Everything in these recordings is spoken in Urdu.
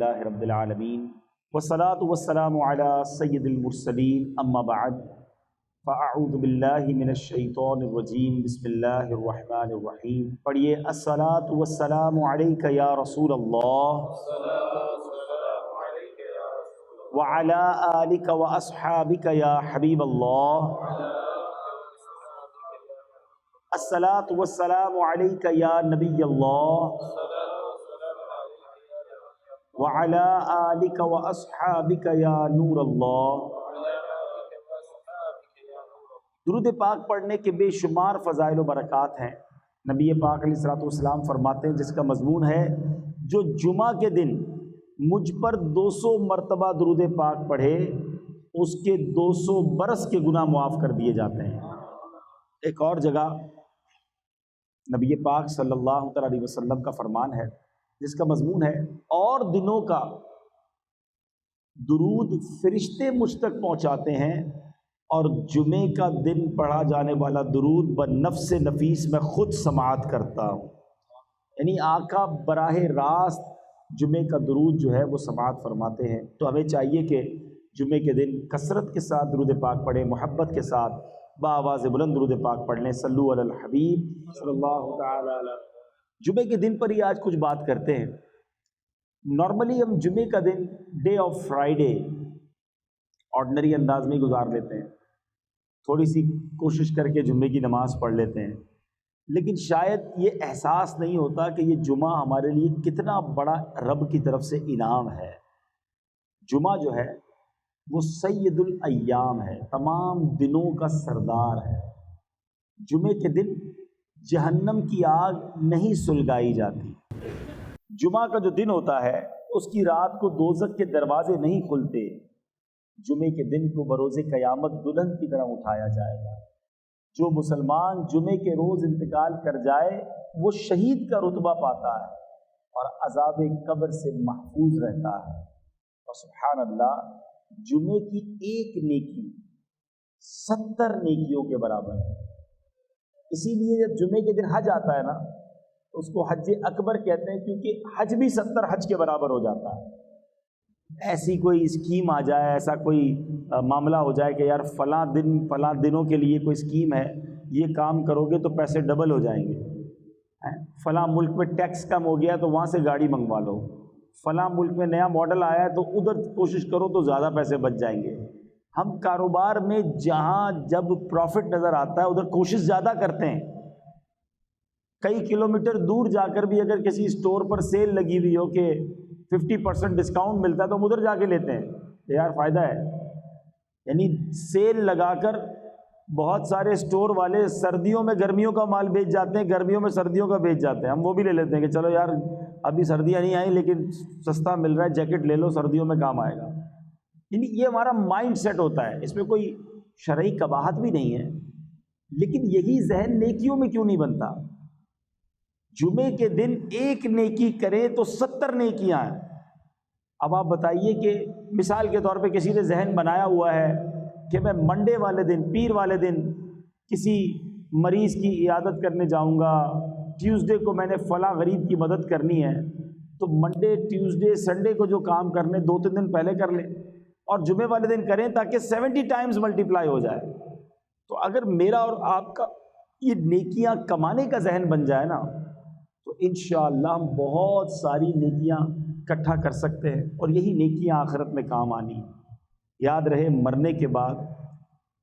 للہ رب العالمین والصلاة والسلام علی سید المرسلین اما بعد فاعوذ باللہ من الشیطان الرجیم بسم اللہ الرحمن الرحیم. پڑھیے الصلاة والسلام علیک یا رسول اللہ وعلی آلک واصحابک یا حبیب اللہ. الصلاة والسلام علیک یا نبی اللہ وعلی آلک واصحابک یا نور اللہ. درود پاک پڑھنے کے بے شمار فضائل و برکات ہیں. نبی پاک علیہ الصلوۃ والسلام فرماتے ہیں جس کا مضمون ہے جو جمعہ کے دن مجھ پر 200 مرتبہ درود پاک پڑھے اس کے 200 برس کے گناہ معاف کر دیے جاتے ہیں. ایک اور جگہ نبی پاک صلی اللہ علیہ وسلم کا فرمان ہے جس کا مضمون ہے اور دنوں کا درود فرشتے مجھ تک پہنچاتے ہیں اور جمعے کا دن پڑھا جانے والا درود بنفس نفیس میں خود سماعت کرتا ہوں. یعنی آقا براہ راست جمعے کا درود جو ہے وہ سماعت فرماتے ہیں. تو ہمیں چاہیے کہ جمعے کے دن کثرت کے ساتھ درود پاک پڑھیں، محبت کے ساتھ بآواز بلند درود پاک پڑھ لیں. صلو علی الحبیب صلی اللہ تعالی علیہ. جمعے کے دن پر ہی آج کچھ بات کرتے ہیں. نارملی ہم جمعے کا دن ڈے آف فرائیڈے آرڈنری انداز میں گزار لیتے ہیں، تھوڑی سی کوشش کر کے جمعے کی نماز پڑھ لیتے ہیں، لیکن شاید یہ احساس نہیں ہوتا کہ یہ جمعہ ہمارے لیے کتنا بڑا رب کی طرف سے انعام ہے. جمعہ جو ہے وہ سید الایام ہے، تمام دنوں کا سردار ہے. جمعے کے دن جہنم کی آگ نہیں سلگائی جاتی. جمعہ کا جو دن ہوتا ہے اس کی رات کو دوزخ کے دروازے نہیں کھلتے. جمعے کے دن کو بروز قیامت دلہن کی طرح اٹھایا جائے گا. جو مسلمان جمعے کے روز انتقال کر جائے وہ شہید کا رتبہ پاتا ہے اور عذاب قبر سے محفوظ رہتا ہے. اور سبحان اللہ، جمعے کی ایک نیکی 70 نیکیوں کے برابر ہے. اسی لیے جب جمعے کے دن حج آتا ہے نا اس کو حج اکبر کہتے ہیں، کیونکہ حج بھی 70 حج کے برابر ہو جاتا ہے. ایسی کوئی اسکیم آ جائے، ایسا کوئی معاملہ ہو جائے کہ یار فلاں دنوں کے لیے کوئی اسکیم ہے، یہ کام کرو گے تو پیسے ڈبل ہو جائیں گے. فلاں ملک میں ٹیکس کم ہو گیا تو وہاں سے گاڑی منگوا لو. فلاں ملک میں نیا ماڈل آیا ہے تو ادھر کوشش کرو تو زیادہ پیسے بچ جائیں گے. ہم کاروبار میں جہاں جب پروفٹ نظر آتا ہے ادھر کوشش زیادہ کرتے ہیں. کئی کلومیٹر دور جا کر بھی اگر کسی اسٹور پر سیل لگی ہوئی ہو کہ 50% ڈسکاؤنٹ ملتا ہے تو ہم ادھر جا کے لیتے ہیں، یار فائدہ ہے. یعنی سیل لگا کر بہت سارے اسٹور والے سردیوں میں گرمیوں کا مال بیچ جاتے ہیں، گرمیوں میں سردیوں کا بیچ جاتے ہیں. ہم وہ بھی لے لیتے ہیں کہ چلو یار ابھی سردیاں نہیں آئیں لیکن سستا مل رہا ہے، جیکٹ لے لو سردیوں میں کام آئے گا. یعنی یہ ہمارا مائنڈ سیٹ ہوتا ہے، اس میں کوئی شرعی قباحت بھی نہیں ہے. لیکن یہی ذہن نیکیوں میں کیوں نہیں بنتا؟ جمعے کے دن ایک نیکی کریں تو 70 نیکیاں ہیں. اب آپ بتائیے کہ مثال کے طور پہ کسی نے ذہن بنایا ہوا ہے کہ میں منڈے والے دن، پیر والے دن کسی مریض کی عیادت کرنے جاؤں گا، ٹیوزڈے کو میں نے فلاں غریب کی مدد کرنی ہے، تو منڈے ٹیوزڈے سنڈے کو جو کام کرنے 2-3 دن پہلے کر لیں اور جمعے والے دن کریں تاکہ 70 ٹائمز ملٹیپلائی ہو جائے. تو اگر میرا اور آپ کا یہ نیکیاں کمانے کا ذہن بن جائے نا تو انشاءاللہ ہم بہت ساری نیکیاں اکٹھا کر سکتے ہیں اور یہی نیکیاں آخرت میں کام آنی. یاد رہے مرنے کے بعد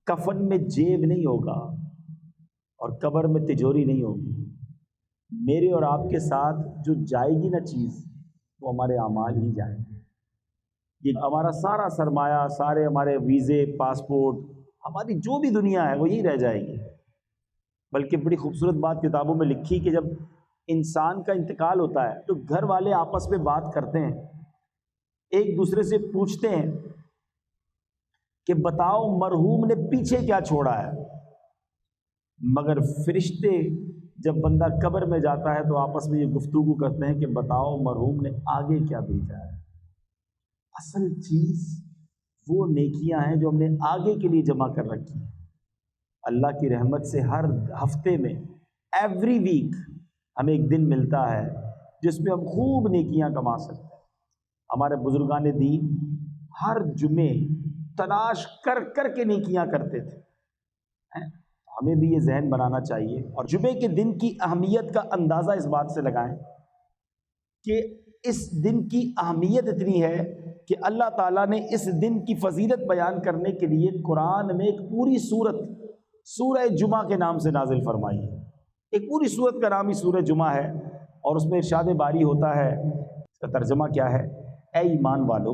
کفن میں جیب نہیں ہوگا اور قبر میں تجوری نہیں ہوگی. میرے اور آپ کے ساتھ جو جائے گی نا چیز وہ ہمارے اعمال ہی جائیں گے. یہ ہمارا سارا سرمایہ، سارے ہمارے ویزے، پاسپورٹ، ہماری جو بھی دنیا ہے وہ یہی رہ جائے گی. بلکہ بڑی خوبصورت بات کتابوں میں لکھی کہ جب انسان کا انتقال ہوتا ہے تو گھر والے آپس میں بات کرتے ہیں، ایک دوسرے سے پوچھتے ہیں کہ بتاؤ مرحوم نے پیچھے کیا چھوڑا ہے. مگر فرشتے جب بندہ قبر میں جاتا ہے تو آپس میں یہ گفتگو کرتے ہیں کہ بتاؤ مرحوم نے آگے کیا بھیجا ہے. اصل چیز وہ نیکیاں ہیں جو ہم نے آگے کے لیے جمع کر رکھی ہیں. اللہ کی رحمت سے ہر ہفتے میں ایوری ویک ہمیں ایک دن ملتا ہے جس میں ہم خوب نیکیاں کما سکتے ہیں. ہمارے بزرگان دین ہر جمعے تلاش کر کر کے نیکیاں کرتے تھے. ہمیں بھی یہ ذہن بنانا چاہیے. اور جمعے کے دن کی اہمیت کا اندازہ اس بات سے لگائیں کہ اس دن کی اہمیت اتنی ہے کہ اللہ تعالیٰ نے اس دن کی فضیلت بیان کرنے کے لیے قرآن میں ایک پوری سورت سورہ جمعہ کے نام سے نازل فرمائی ہے. ایک پوری سورت کا نام ہی سورہ جمعہ ہے. اور اس میں ارشاد باری ہوتا ہے, اس کا ترجمہ کیا ہے؟ اے ایمان والو,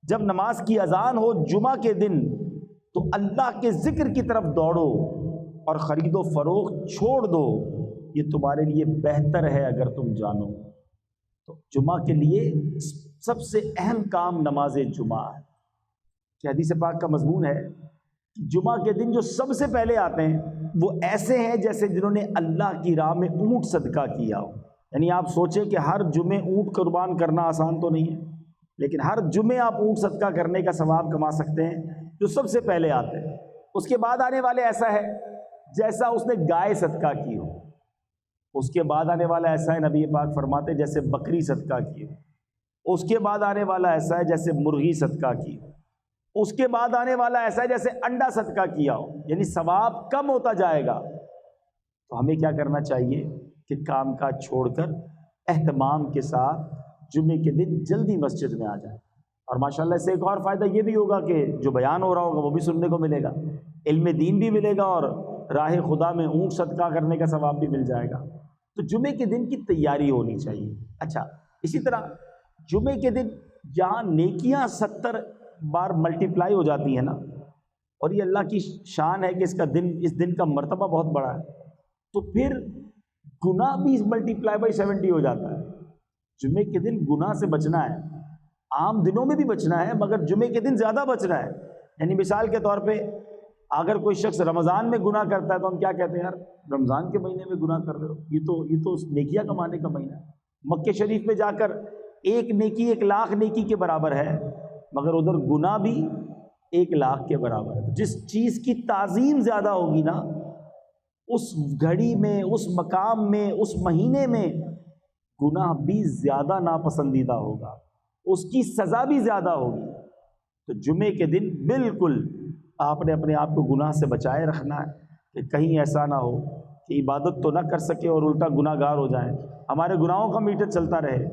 جب نماز کی اذان ہو جمعہ کے دن تو اللہ کے ذکر کی طرف دوڑو اور خرید و فروخت چھوڑ دو, یہ تمہارے لیے بہتر ہے اگر تم جانو. تو جمعہ کے لیے سب سے اہم کام نماز جمعہ ہے. کہ حدیث پاک کا مضمون ہے کہ جمعہ کے دن جو سب سے پہلے آتے ہیں وہ ایسے ہیں جیسے جنہوں نے اللہ کی راہ میں اونٹ صدقہ کیا ہو. یعنی آپ سوچیں کہ ہر جمعے اونٹ قربان کرنا آسان تو نہیں ہے, لیکن ہر جمعے آپ اونٹ صدقہ کرنے کا ثواب کما سکتے ہیں جو سب سے پہلے آتے ہیں. اس کے بعد آنے والے ایسا ہے جیسا اس نے گائے صدقہ کی ہو. اس کے بعد آنے والا ایسا ہے, نبی پاک فرماتے جیسے بکری صدقہ کی ہو. اس کے بعد آنے والا ایسا ہے جیسے مرغی صدقہ کی ہو. اس کے بعد آنے والا ایسا ہے جیسے انڈا صدقہ کیا ہو. یعنی ثواب کم ہوتا جائے گا. تو ہمیں کیا کرنا چاہیے کہ کام کاج چھوڑ کر اہتمام کے ساتھ جمعے کے دن جلدی مسجد میں آ جائیں. اور ماشاءاللہ اس سے ایک اور فائدہ یہ بھی ہوگا کہ جو بیان ہو رہا ہوگا وہ بھی سننے کو ملے گا, علم دین بھی ملے گا, اور راہ خدا میں اونٹ صدقہ کرنے کا ثواب بھی مل جائے گا. تو جمعے کے دن کی تیاری ہونی چاہیے. اچھا, اسی طرح جمعے کے دن جہاں نیکیاں 70 بار ملٹیپلائی ہو جاتی ہیں نا, اور یہ اللہ کی شان ہے کہ اس دن کا مرتبہ بہت بڑا ہے, تو پھر گناہ بھی ملٹیپلائی بائی 70 ہو جاتا ہے. جمعے کے دن گناہ سے بچنا ہے. عام دنوں میں بھی بچنا ہے مگر جمعے کے دن زیادہ بچنا ہے. یعنی مثال کے طور پہ اگر کوئی شخص رمضان میں گناہ کرتا ہے تو ہم کیا کہتے ہیں, یار رمضان کے مہینے میں گناہ کر رہے ہو, یہ تو نیکیاں کمانے کا مہینہ ہے. مکہ شریف میں جا کر ایک نیکی 1,00,000 نیکی کے برابر ہے, مگر ادھر گناہ بھی 1,00,000 کے برابر ہے. جس چیز کی تعظیم زیادہ ہوگی نا, اس گھڑی میں, اس مقام میں, اس مہینے میں گناہ بھی زیادہ ناپسندیدہ ہوگا, اس کی سزا بھی زیادہ ہوگی. تو جمعے کے دن بالکل آپ نے اپنے آپ کو گناہ سے بچائے رکھنا ہے کہ کہیں ایسا نہ ہو کہ عبادت تو نہ کر سکے اور الٹا گناہ گار ہو جائیں. ہمارے گناہوں کا میٹر چلتا رہے.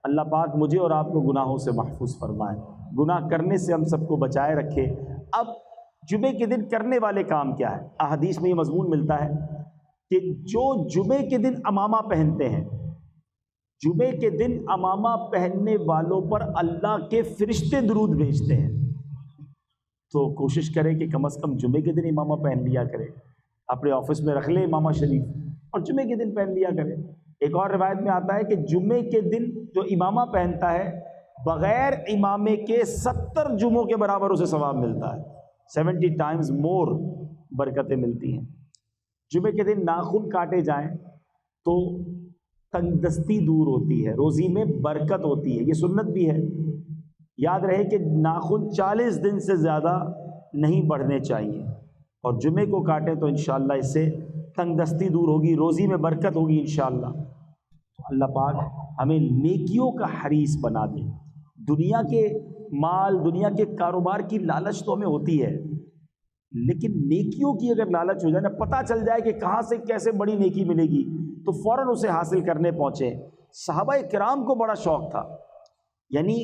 اللہ پاک مجھے اور آپ کو گناہوں سے محفوظ فرمائے, گناہ کرنے سے ہم سب کو بچائے رکھے. اب جمعے کے دن کرنے والے کام کیا ہے؟ احادیث میں یہ مضمون ملتا ہے کہ جو جمعے کے دن عمامہ پہنتے ہیں, جمعے کے دن عمامہ پہننے والوں پر اللہ کے فرشتے درود بھیجتے ہیں. تو کوشش کریں کہ کم از کم جمعے کے دن امامہ پہن لیا کرے. اپنے آفس میں رکھ لیں امامہ شریف اور جمعے کے دن پہن لیا کرے. ایک اور روایت میں آتا ہے کہ جمعے کے دن جو امامہ پہنتا ہے بغیر امامے کے 70 جمعوں کے برابر اسے ثواب ملتا ہے. 70 ٹائمز مور برکتیں ملتی ہیں. جمعے کے دن ناخن کاٹے جائیں تو تنگ دستی دور ہوتی ہے, روزی میں برکت ہوتی ہے. یہ سنت بھی ہے. یاد رہے کہ ناخن 40 دن سے زیادہ نہیں بڑھنے چاہیے, اور جمعے کو کاٹیں تو انشاءاللہ اس سے تنگ دستی دور ہوگی, روزی میں برکت ہوگی انشاءاللہ. تو اللہ پاک ہمیں نیکیوں کا حریص بنا دے. دنیا کے مال, دنیا کے کاروبار کی لالچ تو ہمیں ہوتی ہے, لیکن نیکیوں کی اگر لالچ ہو جائے نا, پتہ چل جائے کہ کہاں سے کیسے بڑی نیکی ملے گی, تو فوراً اسے حاصل کرنے پہنچے. صحابہ کرام کو بڑا شوق تھا, یعنی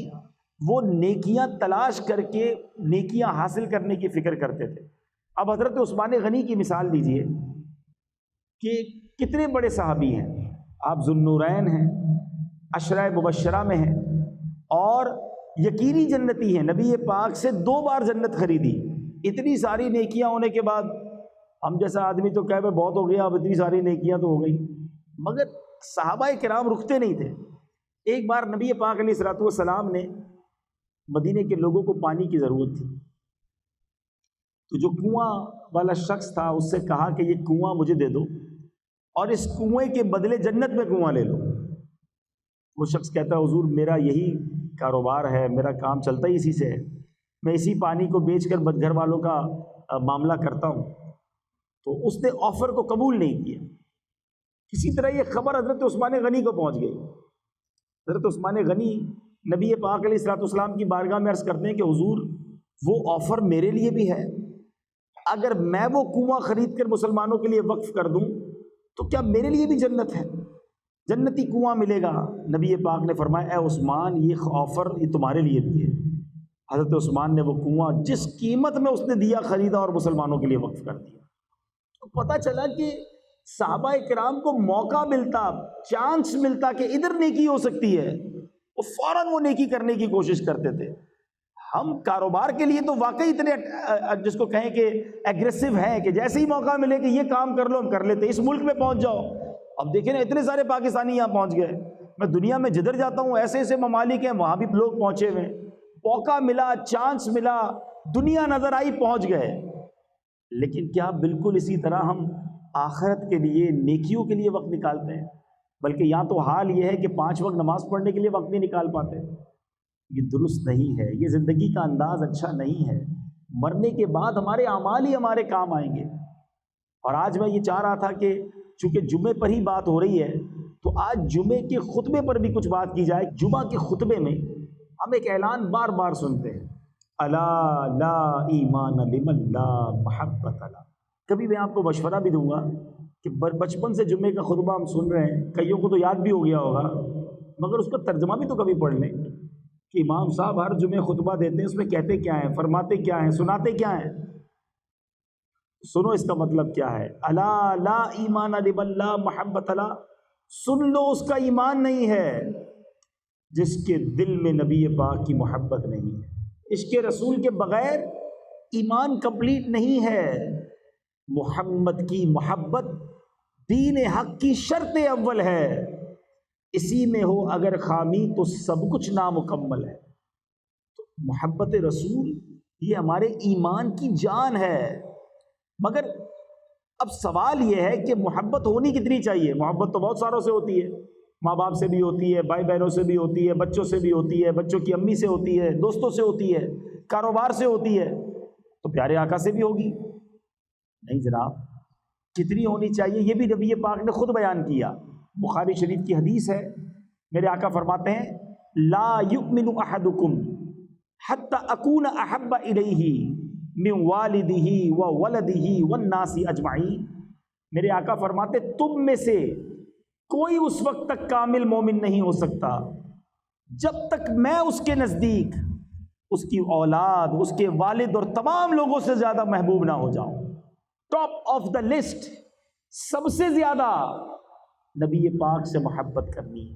وہ نیکیاں تلاش کر کے نیکیاں حاصل کرنے کی فکر کرتے تھے. اب حضرت عثمان غنی کی مثال لیجئے کہ کتنے بڑے صحابی ہیں. آپ ذوالنورین ہیں, عشرہ مبشرہ میں ہیں, اور یقینی جنتی ہیں. نبی پاک سے 2 بار جنت خریدی. اتنی ساری نیکیاں ہونے کے بعد ہم جیسا آدمی تو کہے بہت ہو گیا, اب اتنی ساری نیکیاں تو ہو گئی, مگر صحابہ کرام رکتے نہیں تھے. ایک بار نبی پاک علیہ الصلوۃ والسلام نے مدینے کے لوگوں کو پانی کی ضرورت تھی, تو جو کنواں والا شخص تھا اس سے کہا کہ یہ کنواں مجھے دے دو اور اس کنویں کے بدلے جنت میں کنواں لے لو. وہ شخص کہتا ہے حضور میرا یہی کاروبار ہے, میرا کام چلتا ہی اسی سے ہے, میں اسی پانی کو بیچ کر گھر والوں کا معاملہ کرتا ہوں. تو اس نے آفر کو قبول نہیں کیا. کسی طرح یہ خبر حضرت عثمان غنی کو پہنچ گئی. حضرت عثمان غنی نبی پاک علیہ الصلوۃ والسلام کی بارگاہ میں عرض کرتے ہیں کہ حضور وہ آفر میرے لیے بھی ہے، اگر میں وہ کنواں خرید کر مسلمانوں کے لیے وقف کر دوں تو کیا میرے لیے بھی جنت ہے، جنتی کنواں ملے گا؟ نبی پاک نے فرمایا اے عثمان یہ آفر یہ تمہارے لیے بھی ہے۔ حضرت عثمان نے وہ کنواں جس قیمت میں اس نے دیا خریدا اور مسلمانوں کے لیے وقف کر دیا۔ تو پتہ چلا کہ صحابہ کرام کو موقع ملتا، چانس ملتا کہ ادھر نیکی ہو سکتی ہے، وہ فوراً وہ نیکی کرنے کی کوشش کرتے تھے۔ ہم کاروبار کے لیے تو واقعی اتنے جس کو کہیں کہ ایگریسو ہیں کہ جیسے ہی موقع ملے کہ یہ کام کر لو ہم کر لیتے، اس ملک میں پہنچ جاؤ۔ اب دیکھیں نا اتنے سارے پاکستانی یہاں پہنچ گئے، میں دنیا میں جدھر جاتا ہوں ایسے ایسے ممالک ہیں وہاں بھی لوگ پہنچے ہوئے، موقع ملا، چانس ملا، دنیا نظر آئی، پہنچ گئے۔ لیکن کیا بالکل اسی طرح ہم آخرت کے لیے نیکیوں کے لیے وقت نکالتے ہیں؟ بلکہ یہاں تو حال یہ ہے کہ 5 وقت نماز پڑھنے کے لیے وقت نہیں نکال پاتے۔ یہ درست نہیں ہے، یہ زندگی کا انداز اچھا نہیں ہے۔ مرنے کے بعد ہمارے اعمال ہی ہمارے کام آئیں گے۔ اور آج میں یہ چاہ رہا تھا کہ چونکہ جمعے پر ہی بات ہو رہی ہے تو آج جمعے کے خطبے پر بھی کچھ بات کی جائے۔ جمعہ کے خطبے میں ہم ایک اعلان بار بار سنتے ہیں، الا لا ایمان لمن لا محبت له۔ کبھی میں آپ کو مشورہ بھی دوں گا کہ بچپن سے جمعے کا خطبہ ہم سن رہے ہیں، کئیوں کو تو یاد بھی ہو گیا ہوگا، مگر اس کا ترجمہ بھی تو کبھی پڑھ لیں کہ امام صاحب ہر جمعے خطبہ دیتے ہیں، اس میں کہتے کیا ہیں، فرماتے کیا ہیں، سناتے کیا ہیں۔ سنو اس کا مطلب کیا ہے، الا لا ایمان لمن لا محبت له، سن لو اس کا ایمان نہیں ہے جس کے دل میں نبی پاک کی محبت نہیں ہے۔ عشق رسول کے بغیر ایمان کمپلیٹ نہیں ہے۔ محمد کی محبت دین حق کی شرط اول ہے، اسی میں ہو اگر خامی تو سب کچھ نامکمل ہے۔ تو محبت رسول یہ ہمارے ایمان کی جان ہے۔ مگر اب سوال یہ ہے کہ محبت ہونی کتنی چاہیے؟ محبت تو بہت ساروں سے ہوتی ہے، ماں باپ سے بھی ہوتی ہے، بھائی بہنوں سے بھی ہوتی ہے، بچوں سے بھی ہوتی ہے، بچوں کی امی سے ہوتی ہے، دوستوں سے ہوتی ہے، کاروبار سے ہوتی ہے، تو پیارے آقا سے بھی ہوگی؟ نہیں جناب، کتنی ہونی چاہیے یہ بھی نبی پاک نے خود بیان کیا۔ بخاری شریف کی حدیث ہے، میرے آقا فرماتے ہیں لا یؤمن احدکم حتی اکون احب الیہ من والدہ وولدہ والناس اجمعین۔ میرے آقا فرماتے تم میں سے کوئی اس وقت تک کامل مومن نہیں ہو سکتا جب تک میں اس کے نزدیک اس کی اولاد، اس کے والد اور تمام لوگوں سے زیادہ محبوب نہ ہو جاؤں۔ ٹاپ آف دا لسٹ، سب سے زیادہ نبی پاک سے محبت کرنی ہے،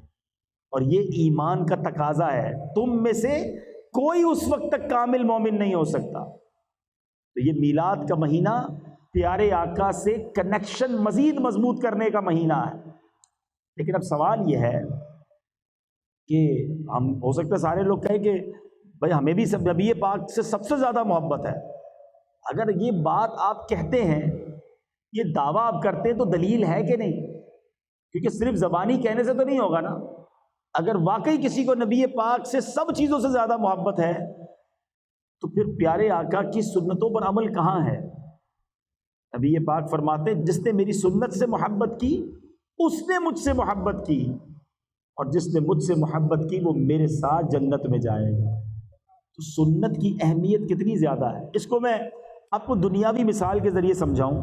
اور یہ ایمان کا تقاضا ہے۔ تم میں سے کوئی اس وقت تک کامل مومن نہیں ہو سکتا۔ تو یہ میلاد کا مہینہ پیارے آقا سے کنیکشن مزید مضبوط کرنے کا مہینہ ہے۔ لیکن اب سوال یہ ہے کہ ہم ہو سکتا ہے سارے لوگ کہیں کہ بھائی ہمیں بھی نبی پاک سے سب سے زیادہ محبت ہے۔ اگر یہ بات آپ کہتے ہیں، یہ دعویٰ آپ کرتے ہیں، تو دلیل ہے کہ نہیں؟ کیونکہ صرف زبانی کہنے سے تو نہیں ہوگا نا۔ اگر واقعی کسی کو نبی پاک سے سب چیزوں سے زیادہ محبت ہے تو پھر پیارے آقا کی سنتوں پر عمل کہاں ہے؟ نبی پاک فرماتے جس نے میری سنت سے محبت کی اس نے مجھ سے محبت کی، اور جس نے مجھ سے محبت کی وہ میرے ساتھ جنت میں جائے گا۔ تو سنت کی اہمیت کتنی زیادہ ہے، اس کو میں آپ کو دنیاوی مثال کے ذریعے سمجھاؤں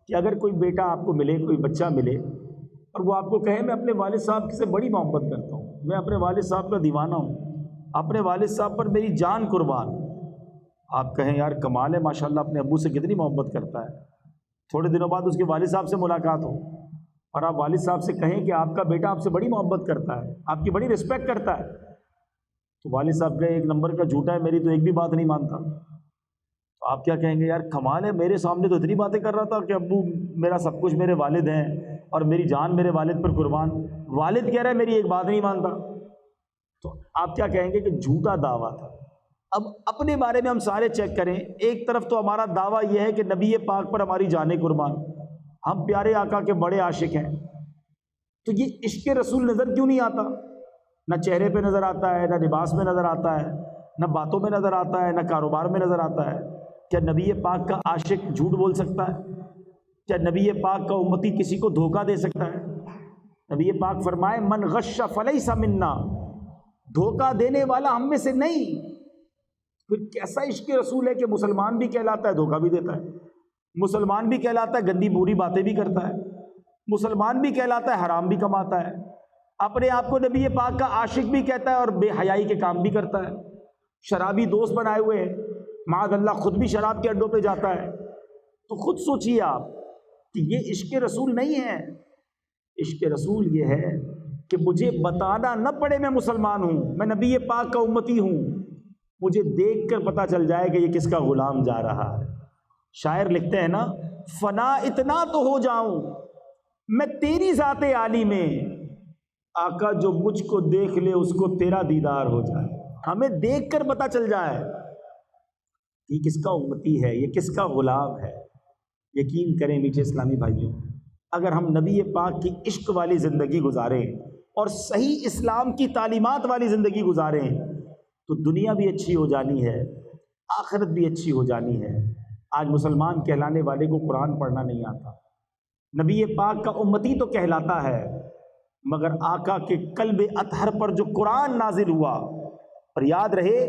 کہ اگر کوئی بیٹا آپ کو ملے، کوئی بچہ ملے، اور وہ آپ کو کہے میں اپنے والد صاحب سے بڑی محبت کرتا ہوں، میں اپنے والد صاحب کا دیوانہ ہوں، اپنے والد صاحب پر میری جان قربان۔ آپ کہیں یار کمال ہے، ماشاءاللہ اپنے ابو سے کتنی محبت کرتا ہے۔ تھوڑے دنوں بعد اس کے والد صاحب سے ملاقات ہو اور آپ والد صاحب سے کہیں کہ آپ کا بیٹا آپ سے بڑی محبت کرتا ہے، آپ کی بڑی رسپیکٹ کرتا ہے، تو والد صاحب کہے ایک نمبر کا جھوٹا ہے، میری تو ایک بھی بات نہیں مانتا۔ تو آپ کیا کہیں گے؟ یار کمال ہے، میرے سامنے تو اتنی باتیں کر رہا تھا کہ ابو میرا سب کچھ، میرے والد ہیں اور میری جان میرے والد پر قربان، والد کہہ رہا ہے میری ایک بات نہیں مانتا۔ تو آپ کیا کہیں گے کہ جھوٹا دعویٰ تھا۔ اب اپنے بارے میں ہم سارے چیک کریں، ایک طرف تو ہمارا دعویٰ یہ ہے کہ نبی پاک پر ہماری جانیں قربان، ہم پیارے آقا کے بڑے عاشق ہیں، تو یہ عشق رسول نظر کیوں نہیں آتا؟ نہ چہرے پہ نظر آتا ہے، نہ لباس میں نظر آتا ہے، نہ باتوں میں نظر آتا ہے، نہ کاروبار میں نظر آتا ہے۔ کیا نبی پاک کا عاشق جھوٹ بول سکتا ہے؟ کیا نبی پاک کا امتی کسی کو دھوکہ دے سکتا ہے؟ نبی پاک فرمائے من غش فلیس منا، دھوکہ دینے والا ہم میں سے نہیں۔ پھر کیسا عشق رسول ہے کہ مسلمان بھی کہلاتا ہے دھوکہ بھی دیتا ہے، مسلمان بھی کہلاتا ہے گندی بری باتیں بھی کرتا ہے، مسلمان بھی کہلاتا ہے حرام بھی کماتا ہے، اپنے آپ کو نبی پاک کا عاشق بھی کہتا ہے اور بے حیائی کے کام بھی کرتا ہے، شرابی دوست بنائے ہوئے ہیں، معاذ اللہ خود بھی شراب کے اڈوں پہ جاتا ہے۔ تو خود سوچئے آپ کہ یہ عشق رسول نہیں ہے۔ عشق رسول یہ ہے کہ مجھے بتانا نہ پڑے میں مسلمان ہوں، میں نبی پاک کا امتی ہوں، مجھے دیکھ کر پتہ چل جائے کہ یہ کس کا غلام جا رہا ہے۔ شاعر لکھتے ہیں نا، فنا اتنا تو ہو جاؤں میں تیری ذات عالی میں، آقا جو مجھ کو دیکھ لے اس کو تیرا دیدار ہو جائے۔ ہمیں دیکھ کر پتہ چل جائے یہ کس کا امتی ہے، یہ کس کا غلام ہے۔ یقین کریں میٹھے اسلامی بھائیوں، اگر ہم نبی پاک کی عشق والی زندگی گزاریں اور صحیح اسلام کی تعلیمات والی زندگی گزاریں تو دنیا بھی اچھی ہو جانی ہے، آخرت بھی اچھی ہو جانی ہے۔ آج مسلمان کہلانے والے کو قرآن پڑھنا نہیں آتا، نبی پاک کا امتی تو کہلاتا ہے، مگر آقا کے قلب اطہر پر جو قرآن نازل ہوا، اور یاد رہے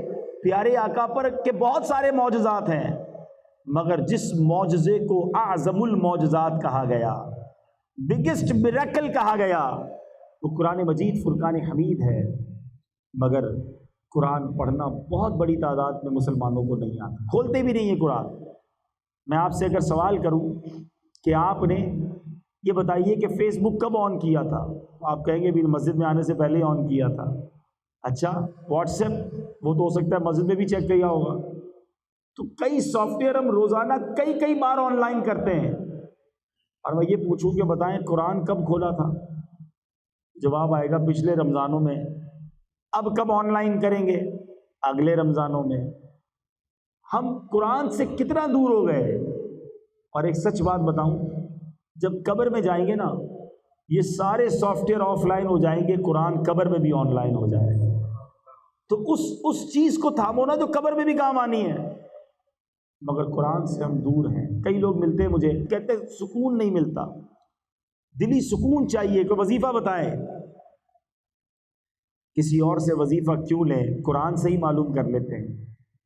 پیارے آقا پر کہ بہت سارے معجزات ہیں، مگر جس معجزے کو اعظم المعجزات کہا گیا، بگسٹ میریکل کہا گیا، وہ قرآن مجید فرقان حمید ہے۔ مگر قرآن پڑھنا بہت بڑی تعداد میں مسلمانوں کو نہیں آتا، کھولتے بھی نہیں ہیں قرآن۔ میں آپ سے اگر سوال کروں کہ آپ نے یہ بتائیے کہ فیس بک کب آن کیا تھا، آپ کہیں گے بھی مسجد میں آنے سے پہلے ہی آن کیا تھا۔ اچھا واٹس ایپ، وہ تو ہو سکتا ہے مسجد میں بھی چیک کیا ہوگا۔ تو کئی سافٹ ویئر ہم روزانہ کئی بار آن لائن کرتے ہیں، اور میں یہ پوچھوں کہ بتائیں قرآن کب کھولا تھا؟ جواب آئے گا پچھلے رمضانوں میں۔ اب کب آن لائن کریں گے؟ اگلے رمضانوں میں۔ ہم قرآن سے کتنا دور ہو گئے۔ اور ایک سچ بات بتاؤں، جب قبر میں جائیں گے نا، یہ سارے سافٹ ویئر آف لائن ہو جائیں گے، قرآن قبر میں بھی آن لائن ہو جائے گا۔ تو اس چیز کو تھامو نا جو قبر میں بھی کام آنی ہے۔ مگر قرآن سے ہم دور ہیں۔ کئی لوگ ملتے ہیں مجھے، کہتے ہیں سکون نہیں ملتا، دلی سکون چاہیے، کوئی وظیفہ بتائیں۔ کسی اور سے وظیفہ کیوں لیں، قرآن سے ہی معلوم کر لیتے ہیں۔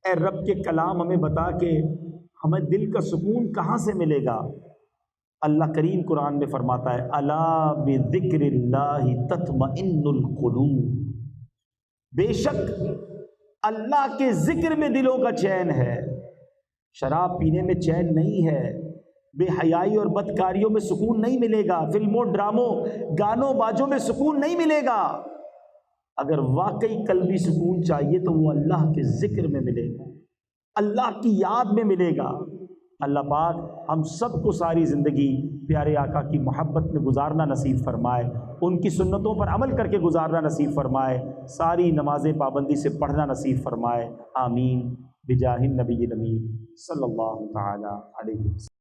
اے رب کے کلام ہمیں بتا کہ ہمیں دل کا سکون کہاں سے ملے گا۔ اللہ کریم قرآن میں فرماتا ہے، الا بذکر اللہ تطمئن القلوب، بے شک اللہ کے ذکر میں دلوں کا چین ہے۔ شراب پینے میں چین نہیں ہے، بے حیائی اور بدکاریوں میں سکون نہیں ملے گا، فلموں ڈراموں گانوں باجوں میں سکون نہیں ملے گا۔ اگر واقعی قلبی سکون چاہیے تو وہ اللہ کے ذکر میں ملے گا، اللہ کی یاد میں ملے گا۔ اللہ پاک ہم سب کو ساری زندگی پیارے آقا کی محبت میں گزارنا نصیب فرمائے، ان کی سنتوں پر عمل کر کے گزارنا نصیب فرمائے، ساری نمازیں پابندی سے پڑھنا نصیب فرمائے۔ آمین بجاہ النبی الامین صلی اللہ تعالی علیہ وسلم۔